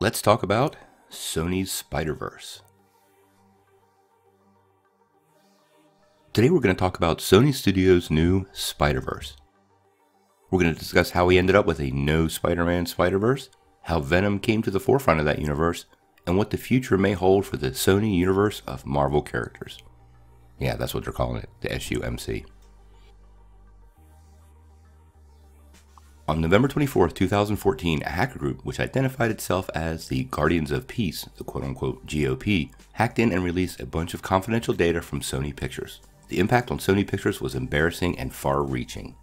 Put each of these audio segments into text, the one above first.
Let's talk about Sony's Spiderverse. Today we're going to talk about Sony Studios' new Spiderverse. We're going to discuss how we ended up with a No Spiderman Spiderverse, how Venom came to the forefront of that universe, and what the future may hold for the Sony universe of Marvel characters. Yeah, that's what they're calling it, the SUMC. On November 24, 2014, a hacker group, which identified itself as the Guardians of Peace, the quote-unquote GOP, hacked in and released a bunch of confidential data from Sony Pictures. The impact on Sony Pictures was embarrassing and far-reaching.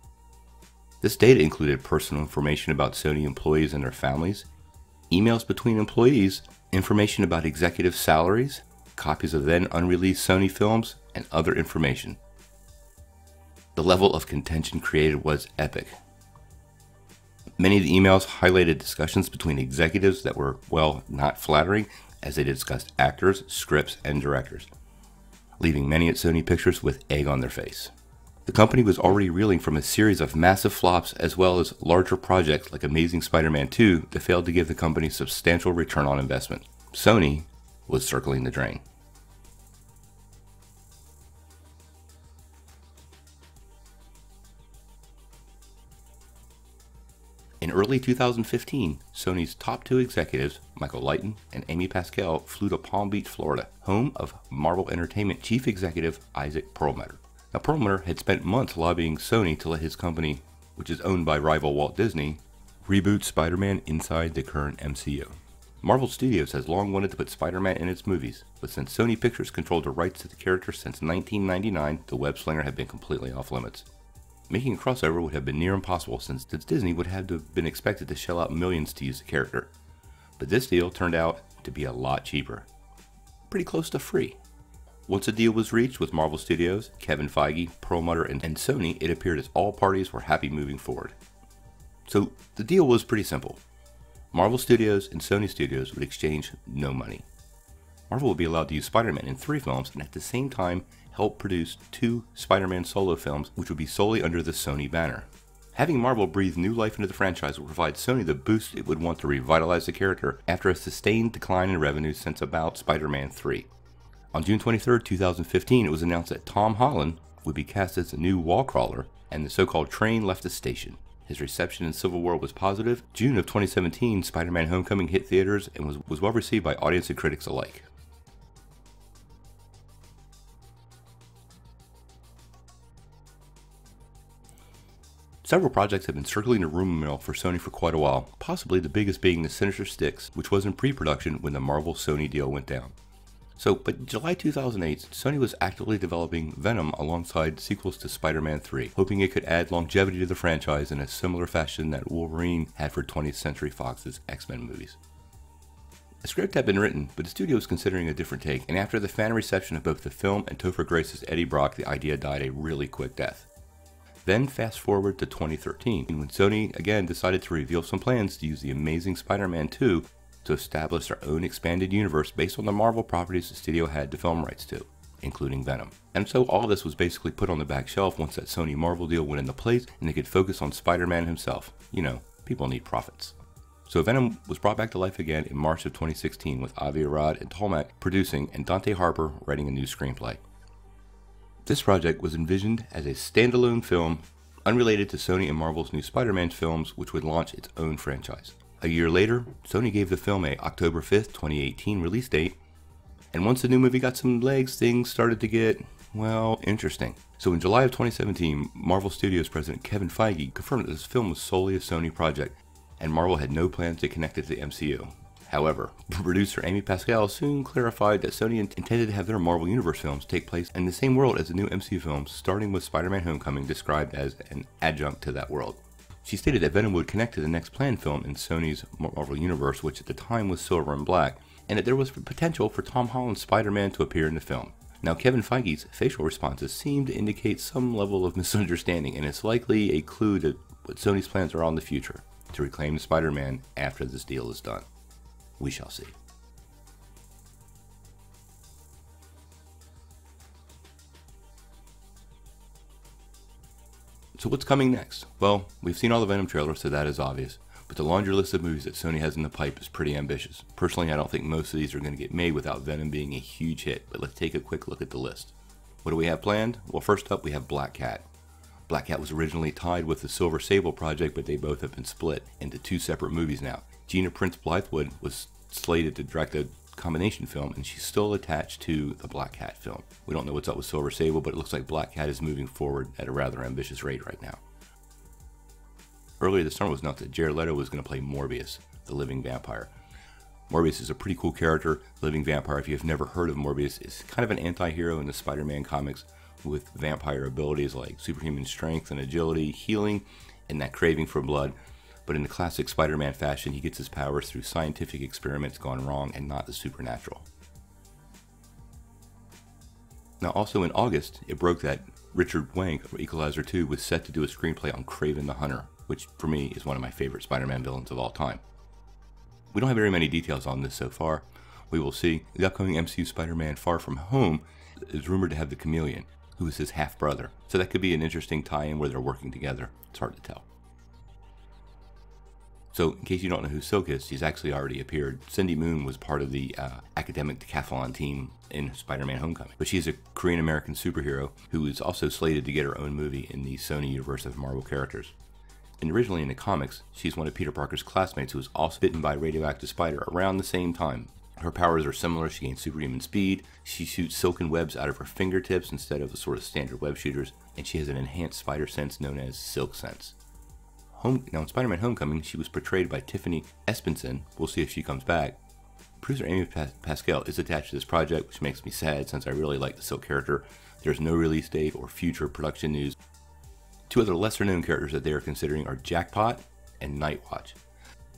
This data included personal information about Sony employees and their families, emails between employees, information about executive salaries, copies of then unreleased Sony films, and other information. The level of contention created was epic. Many of the emails highlighted discussions between executives that were, well, not flattering, as they discussed actors, scripts, and directors, leaving many at Sony Pictures with egg on their face. The company was already reeling from a series of massive flops as well as larger projects like Amazing Spider-Man 2 that failed to give the company substantial return on investment. Sony was circling the drain. In early 2015, Sony's top two executives, Michael Leighton and Amy Pascal, flew to Palm Beach, Florida, home of Marvel Entertainment chief executive Isaac Perlmutter. Now, Perlmutter had spent months lobbying Sony to let his company, which is owned by rival Walt Disney, reboot Spider-Man inside the current MCU. Marvel Studios has long wanted to put Spider-Man in its movies, but since Sony Pictures controlled the rights to the character since 1999, the web-slinger had been completely off limits. Making a crossover would have been near impossible since Disney would have to have been expected to shell out millions to use the character. But this deal turned out to be a lot cheaper. Pretty close to free. Once a deal was reached with Marvel Studios, Kevin Feige, Perlmutter, and Sony, it appeared as all parties were happy moving forward. So the deal was pretty simple. Marvel Studios and Sony Studios would exchange no money. Marvel would be allowed to use Spider-Man in 3 films and at the same time help produce 2 Spider-Man solo films which would be solely under the Sony banner. Having Marvel breathe new life into the franchise would provide Sony the boost it would want to revitalize the character after a sustained decline in revenue since about Spider-Man 3. On June 23, 2015, it was announced that Tom Holland would be cast as the new wall crawler, and the so-called train left the station. His reception in Civil War was positive. June of 2017, Spider-Man Homecoming hit theaters and was well received by audience and critics alike. Several projects have been circling the rumor mill for Sony for quite a while, possibly the biggest being the Sinister Six, which was in pre-production when the Marvel-Sony deal went down. But in July 2008, Sony was actively developing Venom alongside sequels to Spider-Man 3, hoping it could add longevity to the franchise in a similar fashion that Wolverine had for 20th Century Fox's X-Men movies. A script had been written, but the studio was considering a different take, and after the fan reception of both the film and Topher Grace's Eddie Brock, the idea died a really quick death. Then fast forward to 2013, when Sony again decided to reveal some plans to use the Amazing Spider-Man 2 to establish their own expanded universe based on the Marvel properties the studio had the film rights to, including Venom. And so all of this was basically put on the back shelf once that Sony Marvel deal went into place and they could focus on Spider-Man himself. You know, people need profits. So Venom was brought back to life again in March of 2016 with Avi Arad and Tolmach producing and Dante Harper writing a new screenplay. This project was envisioned as a standalone film unrelated to Sony and Marvel's new Spider-Man films, which would launch its own franchise. A year later, Sony gave the film a October 5th, 2018 release date, and once the new movie got some legs, things started to get, well, interesting. So in July of 2017, Marvel Studios president Kevin Feige confirmed that this film was solely a Sony project, and Marvel had no plans to connect it to the MCU. However, producer Amy Pascal soon clarified that Sony intended to have their Marvel Universe films take place in the same world as the new MCU films, starting with Spider-Man Homecoming described as an adjunct to that world. She stated that Venom would connect to the next planned film in Sony's Marvel Universe, which at the time was silver and black, and that there was potential for Tom Holland's Spider-Man to appear in the film. Now, Kevin Feige's facial responses seem to indicate some level of misunderstanding, and it's likely a clue to what Sony's plans are on the future, to reclaim Spider-Man after this deal is done. We shall see. So what's coming next? Well, we've seen all the Venom trailers, so that is obvious. But the laundry list of movies that Sony has in the pipe is pretty ambitious. Personally, I don't think most of these are going to get made without Venom being a huge hit, but let's take a quick look at the list. What do we have planned? Well, first up, we have Black Cat. Black Cat was originally tied with the Silver Sable project, but they both have been split into two separate movies now. Gina Prince Bythewood was slated to direct a combination film, and she's still attached to the Black Cat film. We don't know what's up with Silver Sable, but it looks like Black Cat is moving forward at a rather ambitious rate right now. Earlier this summer was announced that Jared Leto was going to play Morbius, the living vampire. Morbius is a pretty cool character. Living vampire, if you've never heard of Morbius, is kind of an anti-hero in the Spider-Man comics with vampire abilities like superhuman strength and agility, healing, and that craving for blood. But in the classic Spider-Man fashion, he gets his powers through scientific experiments gone wrong and not the supernatural. Now also in August, it broke that Richard Wank of Equalizer 2 was set to do a screenplay on Kraven the Hunter, which for me is one of my favorite Spider-Man villains of all time. We don't have very many details on this so far. We will see. The upcoming MCU Spider-Man Far From Home is rumored to have the Chameleon, who is his half-brother. So that could be an interesting tie-in where they're working together. It's hard to tell. So, in case you don't know who Silk is, she's actually already appeared. Cindy Moon was part of the academic decathlon team in Spider-Man Homecoming. But she's a Korean-American superhero who is also slated to get her own movie in the Sony universe of Marvel characters. And originally in the comics, she's one of Peter Parker's classmates who was also bitten by a radioactive spider around the same time. Her powers are similar. She gains superhuman speed, she shoots silken webs out of her fingertips instead of the sort of standard web shooters, and she has an enhanced spider sense known as Silk Sense. Now in Spider-Man Homecoming, she was portrayed by Tiffany Espenson. We'll see if she comes back. Producer Amy Pascal is attached to this project, which makes me sad since I really like the Silk character. There's no release date or future production news. Two other lesser known characters that they are considering are Jackpot and Nightwatch.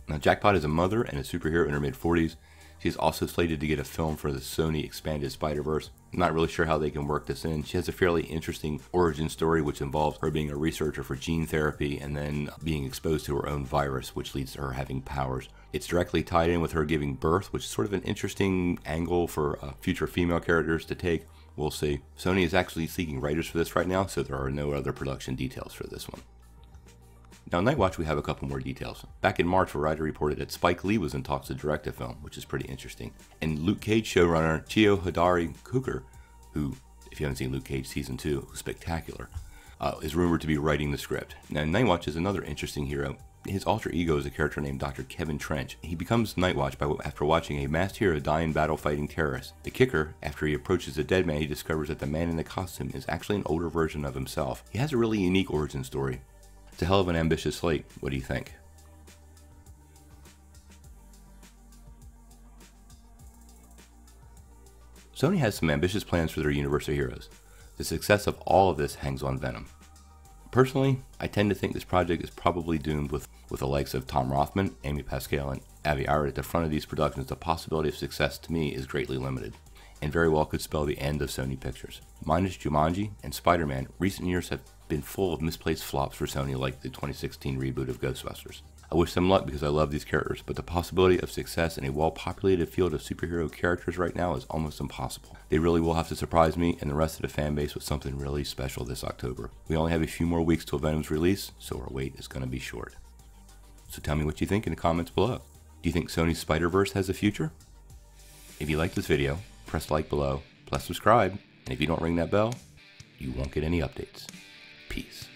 Now Jackpot is a mother and a superhero in her mid-40s. She is also slated to get a film for the Sony Expanded Spider-Verse. I'm not really sure how they can work this in. She has a fairly interesting origin story which involves her being a researcher for gene therapy and then being exposed to her own virus, which leads to her having powers. It's directly tied in with her giving birth, which is sort of an interesting angle for future female characters to take. We'll see. Sony is actually seeking writers for this right now, so there are no other production details for this one. Now, Nightwatch, we have a couple more details. Back in March, Variety reported that Spike Lee was in talks to direct a film, which is pretty interesting. And Luke Cage showrunner Chio Hodari Cooker, who, if you haven't seen Luke Cage Season 2, was spectacular, is rumored to be writing the script. Now, Nightwatch is another interesting hero. His alter ego is a character named Dr. Kevin Trench. He becomes Nightwatch after watching a masked hero die in battle fighting terrorists. The kicker, after he approaches a dead man, he discovers that the man in the costume is actually an older version of himself. He has a really unique origin story. It's a hell of an ambitious slate. What do you think? Sony has some ambitious plans for their universe of heroes. The success of all of this hangs on Venom. Personally, I tend to think this project is probably doomed with the likes of Tom Rothman, Amy Pascal, and Avi Arad at the front of these productions. The possibility of success to me is greatly limited, and very well could spell the end of Sony Pictures. Minus Jumanji and Spider-Man, recent years have been full of misplaced flops for Sony, like the 2016 reboot of Ghostbusters. I wish them luck because I love these characters, but the possibility of success in a well-populated field of superhero characters right now is almost impossible. They really will have to surprise me and the rest of the fan base with something really special this October. We only have a few more weeks till Venom's release, so our wait is going to be short. So tell me what you think in the comments below. Do you think Sony's Spider-Verse has a future? If you like this video, press like below, plus subscribe, and if you don't ring that bell, you won't get any updates. Peace.